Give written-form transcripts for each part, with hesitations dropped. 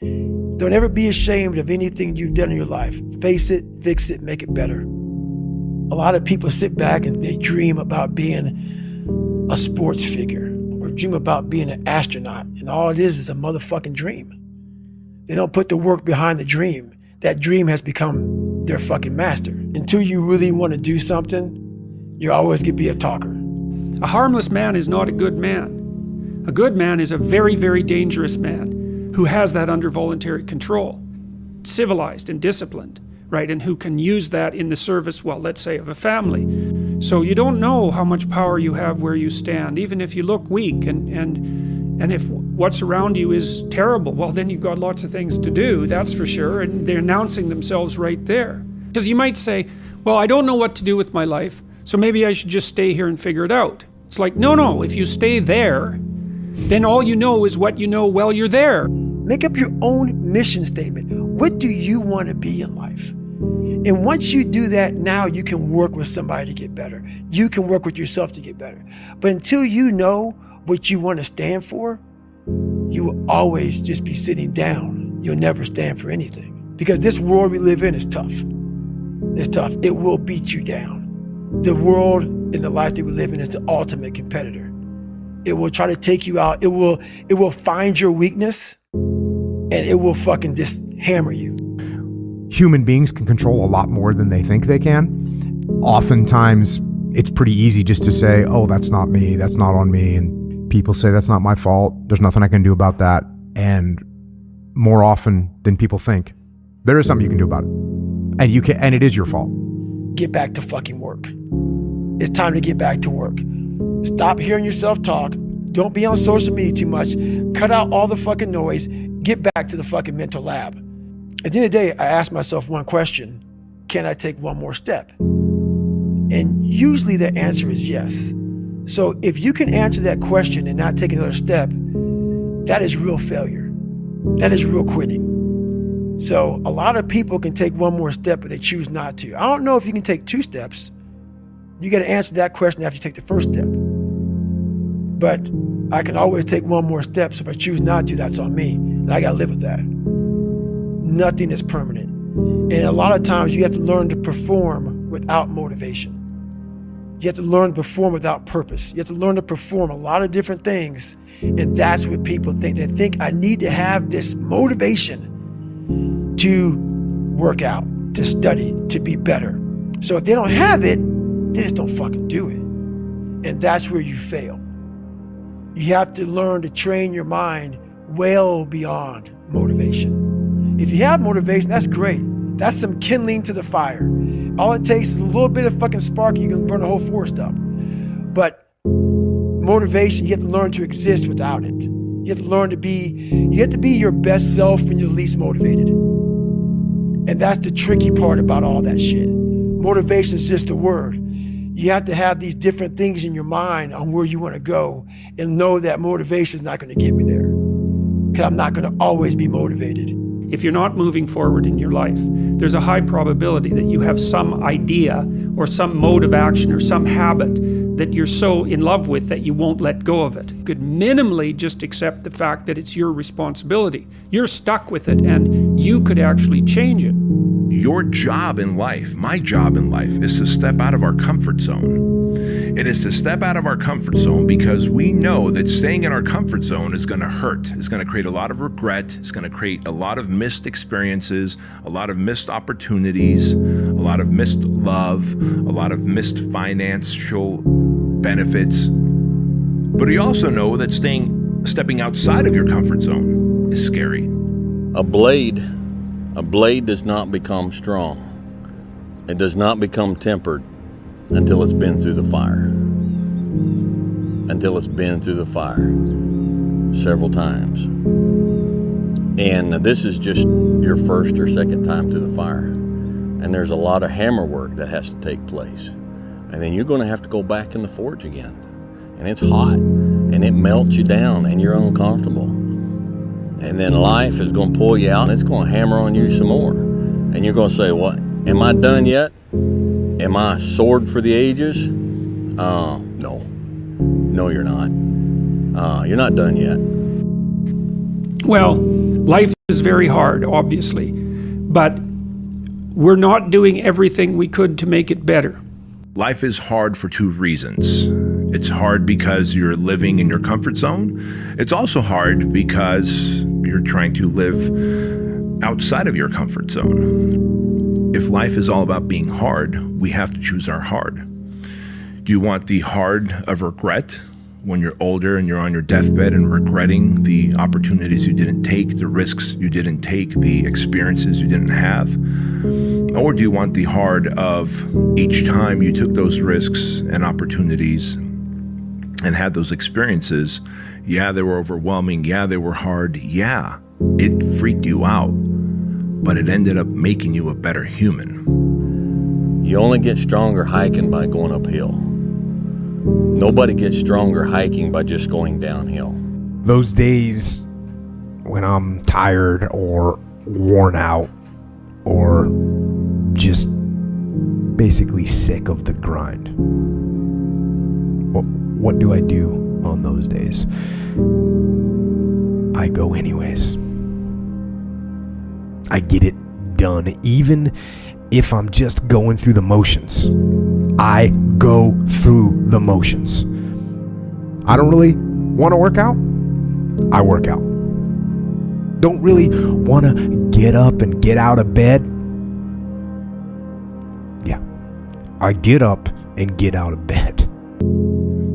Don't ever be ashamed of anything you've done in your life. Face it, fix it, make it better. A lot of people sit back and they dream about being a sports figure or dream about being an astronaut, and all it is a motherfucking dream. They don't put the work behind the dream. That dream has become their fucking master. Until you really want to do something, you're always going to be a talker. A harmless man is not a good man. A good man is a very, very dangerous man who has that under voluntary control, civilized and disciplined, right? And who can use that in the service, well, let's say, of a family. So you don't know how much power you have where you stand, even if you look weak and if what's around you is terrible, well, then you've got lots of things to do, that's for sure, and they're announcing themselves right there. Because you might say, well, I don't know what to do with my life, so maybe I should just stay here and figure it out. It's like, no, if you stay there, then all you know is what you know while you're there. Make up your own mission statement. What do you want to be in life? And once you do that, now you can work with somebody to get better. You can work with yourself to get better. But until you know what you want to stand for, you will always just be sitting down. You'll never stand for anything. Because this world we live in is tough. It's tough. It will beat you down. The world and the life that we live in is the ultimate competitor. It will try to take you out. It will find your weakness and it will fucking just hammer you. Human beings can control a lot more than they think they can. Oftentimes, it's pretty easy just to say, oh, that's not me, that's not on me. And people say, that's not my fault, there's nothing I can do about that. And more often than people think, there is something you can do about it. And it is your fault. Get back to fucking work. It's time to get back to work. Stop hearing yourself talk. Don't be on social media too much. Cut out all the fucking noise. Get back to the fucking mental lab. At the end of the day, I ask myself one question: can I take one more step? And usually the answer is yes. So if you can answer that question and not take another step, that is real failure. That is real quitting. So a lot of people can take one more step, but they choose not to. I don't know if you can take 2 steps. You got to answer that question after you take the first step. But I can always take one more step. So if I choose not to, that's on me. And I got to live with that. Nothing is permanent. And a lot of times you have to learn to perform without motivation. You have to learn to perform without purpose. You have to learn to perform a lot of different things. And that's what people think. They think I need to have this motivation to work out, to study, to be better. So if they don't have it, they just don't fucking do it. And that's where you fail. You have to learn to train your mind well beyond motivation. If you have motivation, that's great. That's some kindling to the fire. All it takes is a little bit of fucking spark and you can burn the whole forest up. But motivation, you have to learn to exist without it. You have to learn to be your best self when you're least motivated. And that's the tricky part about all that shit. Motivation is just a word. You have to have these different things in your mind on where you want to go and know that motivation is not going to get me there. Because I'm not going to always be motivated. If you're not moving forward in your life, there's a high probability that you have some idea or some mode of action or some habit that you're so in love with that you won't let go of it. You could minimally just accept the fact that it's your responsibility. You're stuck with it and you could actually change it. Your job in life, my job in life, is to step out of our comfort zone. It is to step out of our comfort zone because we know that staying in our comfort zone is going to hurt. It's going to create a lot of regret. It's going to create a lot of missed experiences, a lot of missed opportunities, a lot of missed love, a lot of missed financial benefits. But we also know that stepping outside of your comfort zone is scary. A blade does not become strong. It does not become tempered until it's been through the fire. Until it's been through the fire several times. And this is just your first or second time through the fire. And there's a lot of hammer work that has to take place. And then you're going to have to go back in the forge again. And it's hot. And it melts you down and you're uncomfortable. And then life is going to pull you out and it's going to hammer on you some more. And you're going to say, what? Am I done yet? Am I a sword for the ages? No. No, you're not. You're not done yet. Well, Life is very hard, obviously, but we're not doing everything we could to make it better. Life is hard for two reasons. It's hard because you're living in your comfort zone. It's also hard because you're trying to live outside of your comfort zone. If life is all about being hard, we have to choose our hard. Do you want the hard of regret when you're older and you're on your deathbed and regretting the opportunities you didn't take, the risks you didn't take, the experiences you didn't have? Or do you want the hard of each time you took those risks and opportunities and had those experiences? Yeah, they were overwhelming. Yeah, they were hard. Yeah, it freaked you out, but it ended up making you a better human. You only get stronger hiking by going uphill. Nobody gets stronger hiking by just going downhill. Those days when I'm tired or worn out or just basically sick of the grind. What do I do on those days? I go anyways. I get it done, even if I'm just going through the motions. I go through the motions. I don't really want to work out. I work out. Don't really want to get up and get out of bed. Yeah, I get up and get out of bed.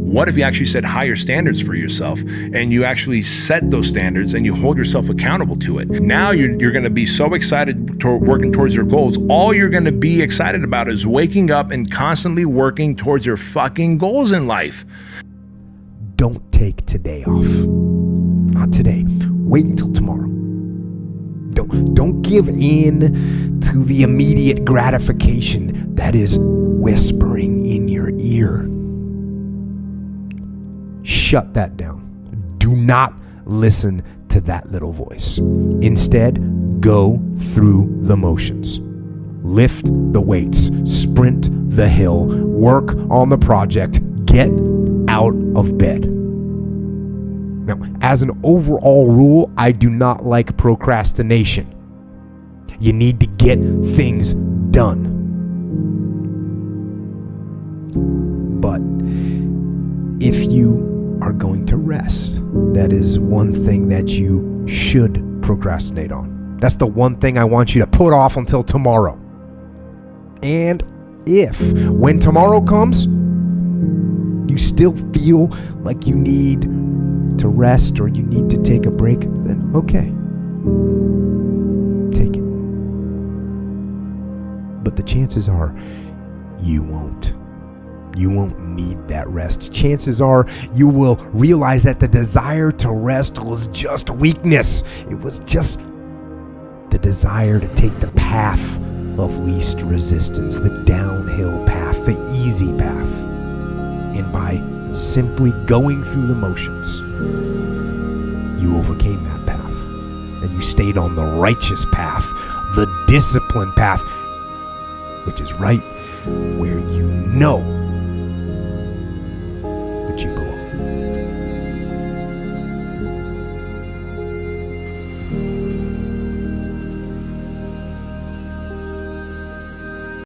What if you actually set higher standards for yourself and you actually set those standards and you hold yourself accountable to it? Now you're going to be so excited working towards your goals. All you're going to be excited about is waking up and constantly working towards your fucking goals in life. Don't take today off. Not today. Wait until tomorrow. Don't give in to the immediate gratification that is whispering in your ear. Shut that down. Do not listen to that little voice. Instead, go through the motions. Lift the weights, sprint the hill, work on the project, get out of bed. Now, as an overall rule, I do not like procrastination. You need to get things done. But if you are going to rest, that is one thing that you should procrastinate on. That's the one thing I want you to put off until tomorrow. And if, when tomorrow comes, you still feel like you need to rest or you need to take a break, then okay. Take it. But the chances are you won't. You won't need that rest. Chances are you will realize that the desire to rest was just weakness. It was just the desire to take the path of least resistance, the downhill path, the easy path. And by simply going through the motions, you overcame that path. And you stayed on the righteous path, the disciplined path, which is right where you know